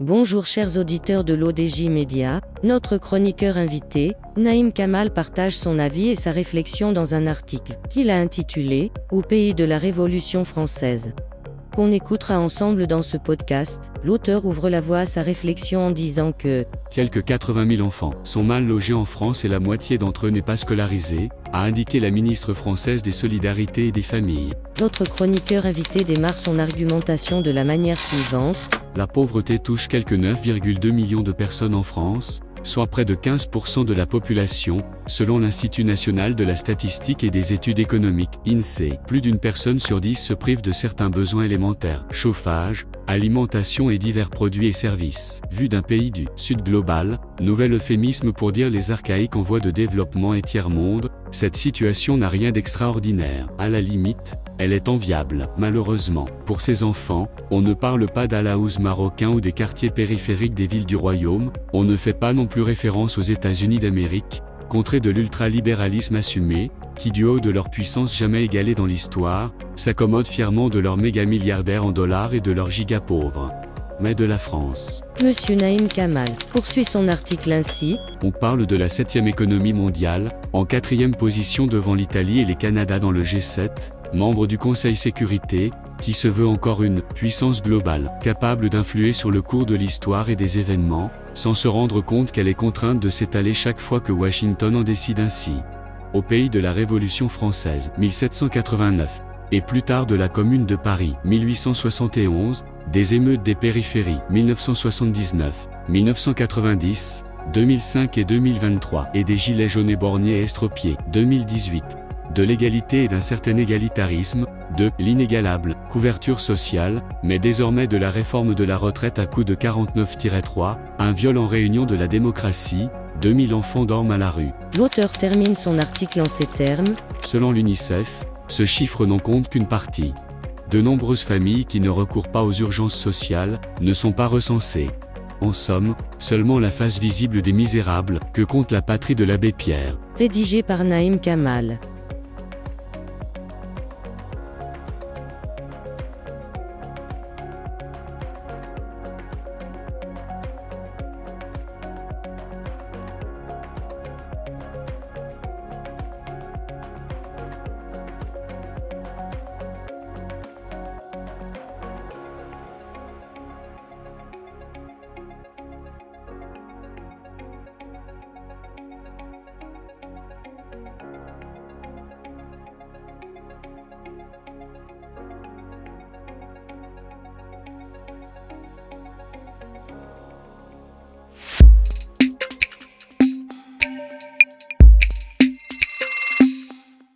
Bonjour chers auditeurs de l'ODJ Média, notre chroniqueur invité, Naïm Kamal partage son avis et sa réflexion dans un article qu'il a intitulé « Au pays de la Révolution française ». Qu'on écoutera ensemble dans ce podcast, l'auteur ouvre la voie à sa réflexion en disant que quelques 80 000 enfants sont mal logés en France et la moitié d'entre eux n'est pas scolarisée, a indiqué la ministre française des Solidarités et des Familles. Notre chroniqueur invité démarre son argumentation de la manière suivante. La pauvreté touche quelques 9,2 millions de personnes en France, soit près de 15% de la population, selon l'Institut national de la statistique et des études économiques, INSEE. Plus d'une personne sur 10 se prive de certains besoins élémentaires, chauffage, alimentation et divers produits et services. Vu d'un pays du Sud global, nouvel euphémisme pour dire les archaïques en voie de développement et tiers-monde, cette situation n'a rien d'extraordinaire. À la limite, elle est enviable. Malheureusement, pour ces enfants, on ne parle pas d'Alaouz marocain ou des quartiers périphériques des villes du royaume, on ne fait pas non plus référence aux États-Unis d'Amérique, contrée de l'ultralibéralisme assumé, qui du haut de leur puissance jamais égalée dans l'histoire, s'accommodent fièrement de leurs méga-milliardaires en dollars et de leurs giga-pauvres. Mais de la France. Monsieur Naïm Kamal poursuit son article ainsi. On parle de la 7e économie mondiale, en 4e position devant l'Italie et les Canada dans le G7, membre du Conseil Sécurité, qui se veut encore une puissance globale, capable d'influer sur le cours de l'histoire et des événements, sans se rendre compte qu'elle est contrainte de s'étaler chaque fois que Washington en décide ainsi. Au pays de la Révolution française, 1789, et plus tard de la Commune de Paris, 1871, des émeutes des périphéries, 1979, 1990, 2005 et 2023, et des gilets jaunes borgnés et estropiés, 2018. De l'égalité et d'un certain égalitarisme, de l'inégalable couverture sociale, mais désormais de la réforme de la retraite à coup de 49-3, un viol en réunion de la démocratie, 2000 enfants dorment à la rue. L'auteur termine son article en ces termes. Selon l'UNICEF, ce chiffre n'en compte qu'une partie. De nombreuses familles qui ne recourent pas aux urgences sociales, ne sont pas recensées. En somme, seulement la face visible des misérables, que compte la patrie de l'abbé Pierre. Rédigé par Naïm Kamal.